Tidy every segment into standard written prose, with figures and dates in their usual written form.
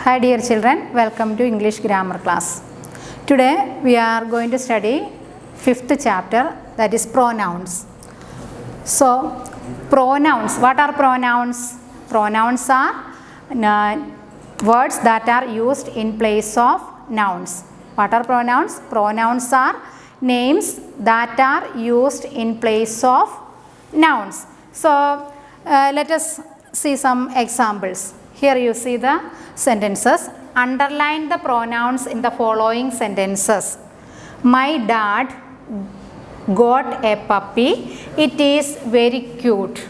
Hi dear children, welcome to English grammar class. Today we are going to study 5th chapter, that is pronouns. So pronouns, what are pronouns? Pronouns are words that are used in place of nouns. What are pronouns? Pronouns are names that are used in place of nouns. So let us see some examples. Here you see the sentences. Underline the pronouns in the following sentences. My dad got a puppy. It is very cute.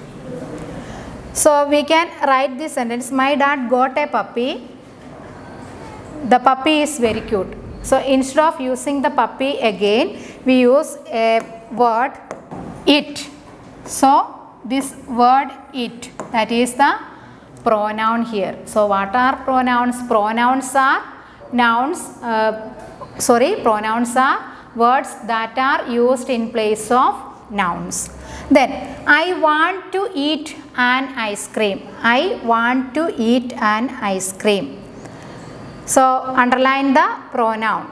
So we can write this sentence. My dad got a puppy. The puppy is very cute. So instead of using the puppy again, we use a word it. So this word it, that is the pronoun here. So what are pronouns? Pronouns are pronouns are words that are used in place of nouns. Then I want to eat an ice cream. I want to eat an ice cream. So underline the pronoun.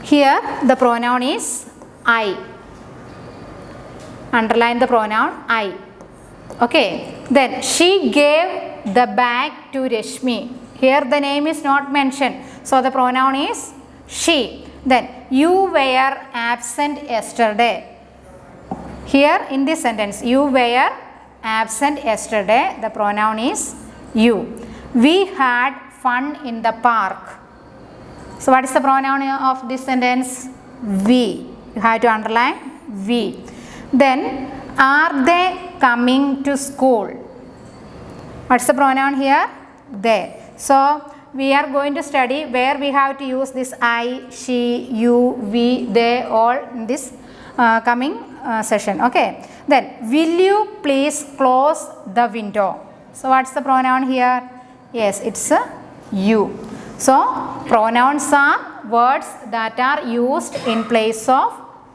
Here the pronoun is I. Underline the pronoun I. Okay. Then she gave the bag to Rashmi. Here the name is not mentioned. So the pronoun is she. Then you were absent yesterday. Here in this sentence, you were absent yesterday. The pronoun is you. We had fun in the park. So what is the pronoun of this sentence? We. You have to underline we. Then are they coming to school? What's the pronoun here? They. So we are going to study where we have to use this I, she, you, we, they all in this coming session. Okay. Then will you please close the window? So what's the pronoun here? Yes, it's you. So pronouns are words that are used in place of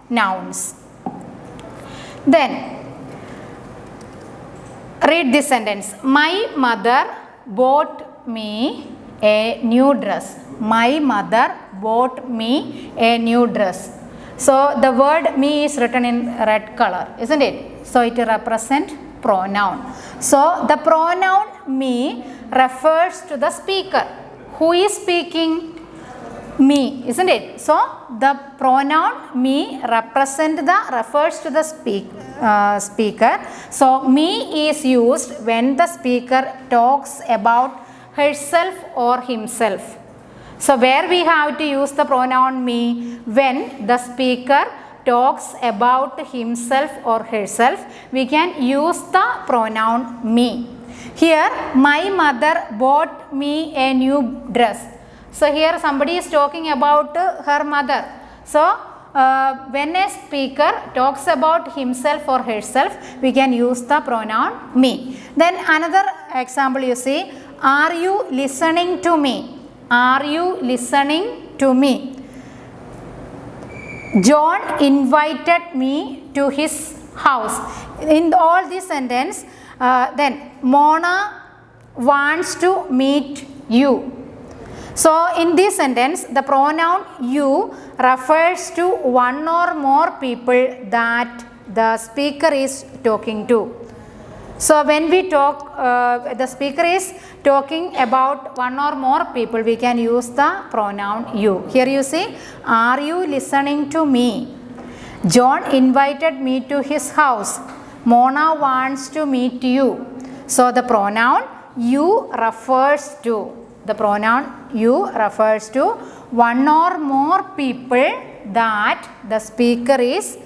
nouns. Then read this sentence. My mother bought me a new dress. My mother bought me a new dress. So the word me is written in red color, isn't it? So it represents pronoun. So the pronoun me refers to the speaker. Who is speaking? Me, isn't it? So the pronoun me refers to the speaker. So me is used when the speaker talks about herself or himself. So where we have to use the pronoun me? When the speaker talks about himself or herself, we can use the pronoun me. Here my mother bought me a new dress. So here somebody is talking about her mother. So when a speaker talks about himself or herself, we can use the pronoun me. Then another example you see, are you listening to me? Are you listening to me? John invited me to his house. In all these sentence, then Mona wants to meet you. So in this sentence, the pronoun you refers to one or more people that the speaker is talking to. So when we talk, the speaker is talking about one or more people, we can use the pronoun you. Here you see, are you listening to me? John invited me to his house. Mona wants to meet you. So the pronoun you refers to. The pronoun you refers to one or more people that the speaker is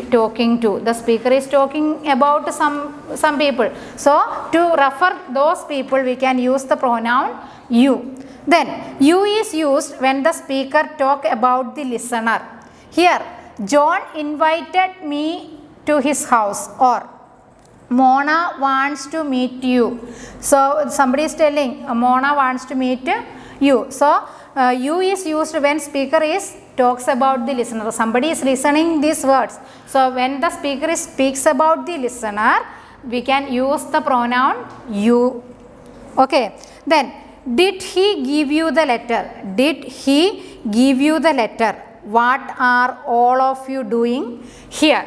talking to. The speaker is talking about some people. So to refer those people, we can use the pronoun you. Then you is used when the speaker talk about the listener. Here John invited me to his house, or Mona wants to meet you. So somebody is telling Mona wants to meet you. So you is used when speaker is talks about the listener. Somebody is listening these words. So when the speaker speaks about the listener, we can use the pronoun you. Okay. Then did he give you the letter? Did he give you the letter? What are all of you doing here?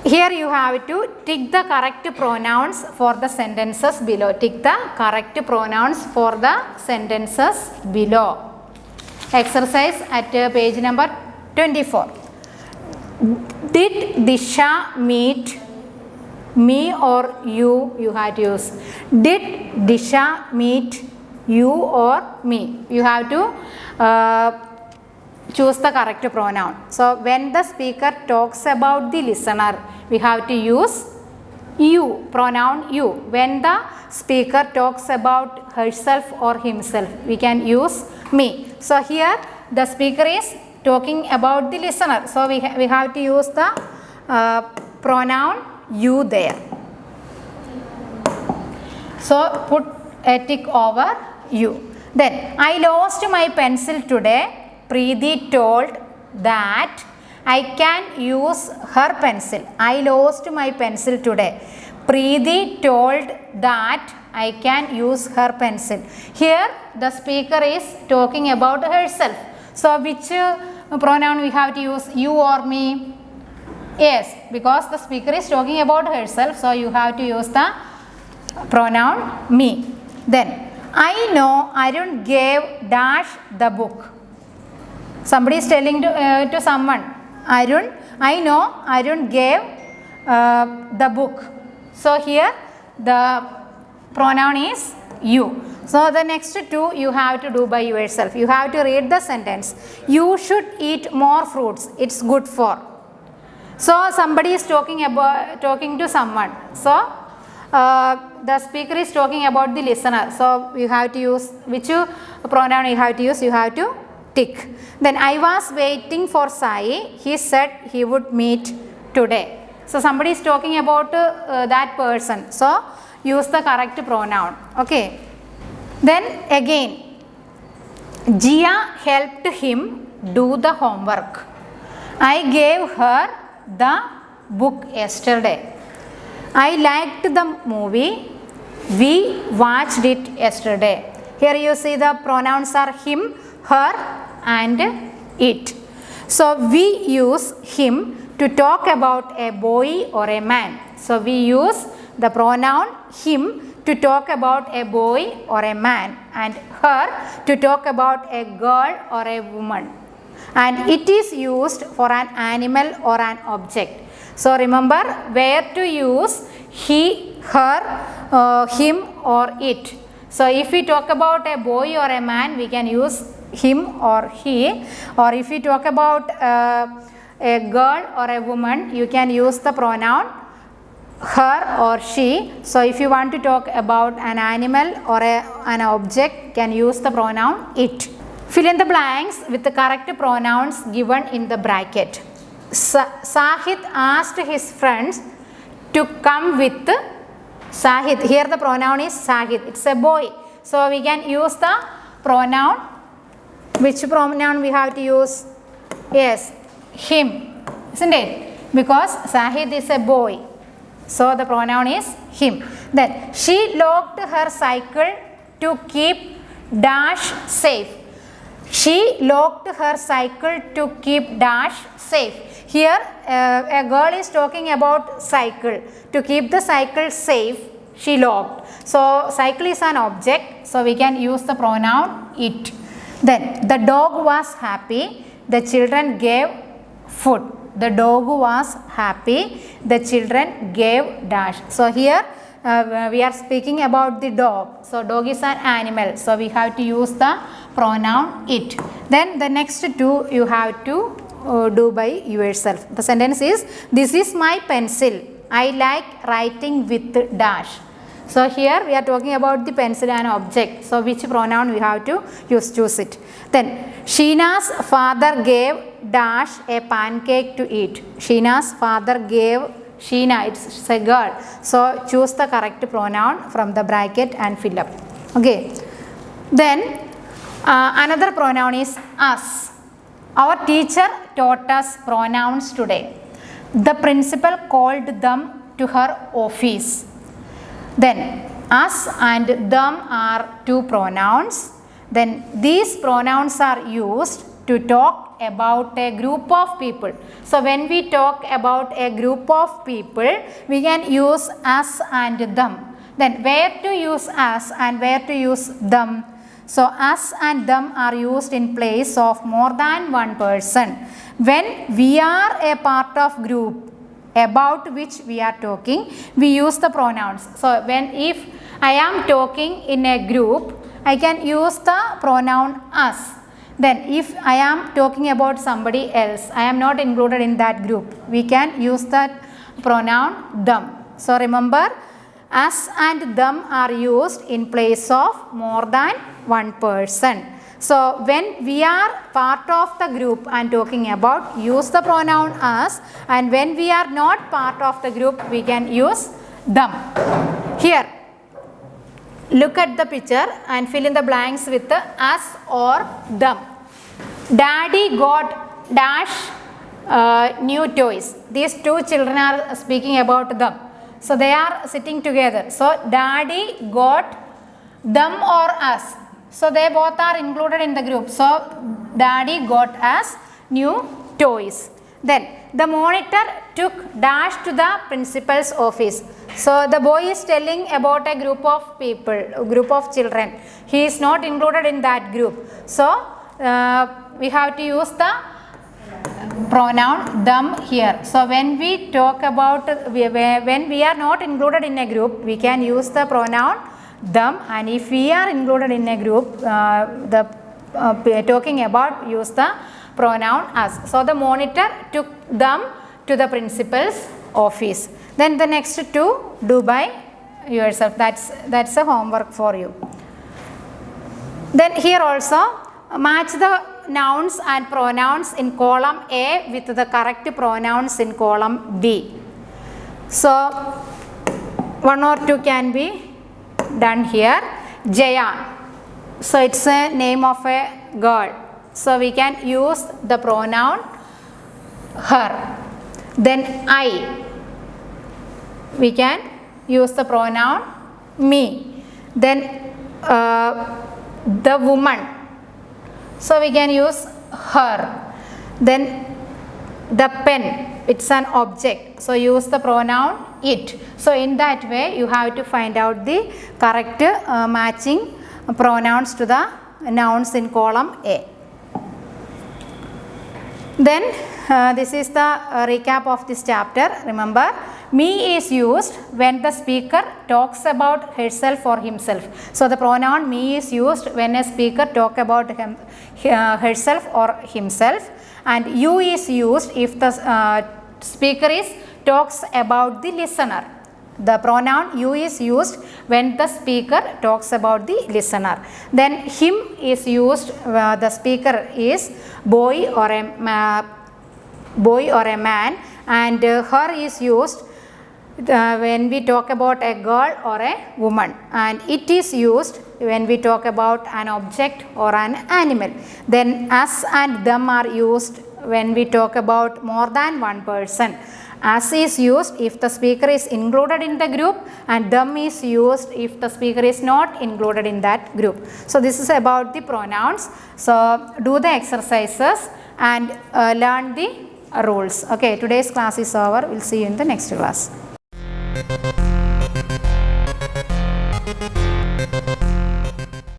Here you have to tick the correct pronouns for the sentences below. Tick the correct pronouns for the sentences below. Exercise at page number 24. Did Disha meet me or you? You have to use. Did Disha meet you or me? You have to choose the correct pronoun. So when the speaker talks about the listener, we have to use you, pronoun you. When the speaker talks about herself or himself, we can use me. So here the speaker is talking about the listener. So we have to use the pronoun you there. So put a tick over you. Then I lost my pencil today. Preeti told that I can use her pencil. I lost my pencil today. Preeti told that I can use her pencil. Here the speaker is talking about herself. So which pronoun we have to use, you or me? Yes, because the speaker is talking about herself, so you have to use the pronoun me. Then I know Arun gave dash the book. Somebody is telling to someone, Arun, I know Arun gave the book. So here the pronoun is you. So the next two you have to do by yourself. You have to read the sentence. You should eat more fruits. It's good for. So somebody is talking to someone. So the speaker is talking about the listener. So you have to use which pronoun you have to use. You have to tick. Then I was waiting for Sai. He said he would meet today. So somebody is talking about that person. So use the correct pronoun. Okay. Then again, Jia helped him do the homework. I gave her the book yesterday. I liked the movie. We watched it yesterday. Here you see the pronouns are him, her and it. So we use him to talk about a boy or a man. So we use the pronoun him to talk about a boy or a man and her to talk about a girl or a woman. And it is used for an animal or an object. So remember where to use he, her, him or it. So if we talk about a boy or a man, we can use him or he, or if we talk about a girl or a woman, you can use the pronoun her or she. So if you want to talk about an animal or an object, you can use the pronoun it. Fill in the blanks with the correct pronouns given in the bracket. Sahid asked his friends to come with Sahid. Here the pronoun is Sahid. It's a boy. So we can use the pronoun. Which pronoun we have to use? Yes, him. Isn't it? Because Sahid is a boy. So the pronoun is him. Then she locked her cycle to keep dash safe. She locked her cycle to keep dash safe. Here a girl is talking about cycle. To keep the cycle safe, she locked. So cycle is an object. So we can use the pronoun it. Then the dog was happy. The children gave food. The dog was happy. The children gave dash. So here we are speaking about the dog. So dog is an animal. So we have to use the pronoun it. Then the next two you have to do by yourself. The sentence is, this is my pencil. I like writing with dash. So here we are talking about the pencil and object. So which pronoun we have to use, choose it. Then Sheena's father gave dash a pancake to eat. Sheena's father gave Sheena, it's a girl. So choose the correct pronoun from the bracket and fill up. Okay. Then another pronoun is us. Our teacher taught us pronouns today. The principal called them to her office. Then us and them are two pronouns. Then these pronouns are used to talk about a group of people. So when we talk about a group of people, we can use us and them. Then where to use us and where to use them? So us and them are used in place of more than one person. When we are a part of group about which we are talking, we use the pronouns. So if I am talking in a group, I can use the pronoun us. Then if I am talking about somebody else, I am not included in that group, we can use that pronoun them. So remember, us and them are used in place of more than one person. So when we are part of the group and talking about, use the pronoun us, and when we are not part of the group, we can use them. Here, look at the picture and fill in the blanks with the us or them. Daddy got dash new toys. These two children are speaking about them. So they are sitting together. So daddy got them or us. So they both are included in the group. So daddy got us new toys. Then the monitor took dash to the principal's office. So the boy is telling about a group of people, a group of children. He is not included in that group. So we have to use the pronoun them here. So when we talk about, when we are not included in a group, we can use the pronoun them, and if we are included in a group, talking about, use the pronoun us. So the monitor took them to the principal's office. Then the next two, do by yourself. That's a homework for you. Then here also, match the nouns and pronouns in column A with the correct pronouns in column B. So one or two can be done here. Jaya, so it's a name of a girl, so we can use the pronoun her. Then I, we can use the pronoun me. Then the woman, so we can use her. Then the pen, it's an object, so use the pronoun it. So in that way you have to find out the correct matching pronouns to the nouns in column A. Then this is the recap of this chapter. Remember, me is used when the speaker talks about herself or himself. So the pronoun me is used when a speaker talks about herself or himself, and you is used if the speaker talks about the listener. The pronoun you is used when the speaker talks about the listener. Then him is used, the speaker is boy or a man, and her is used when we talk about a girl or a woman, and it is used when we talk about an object or an animal. Then us and them are used when we talk about more than one person. Us is used if the speaker is included in the group, and them is used if the speaker is not included in that group. So this is about the pronouns. So do the exercises and learn the rules. Okay, today's class is over. We'll see you in the next class.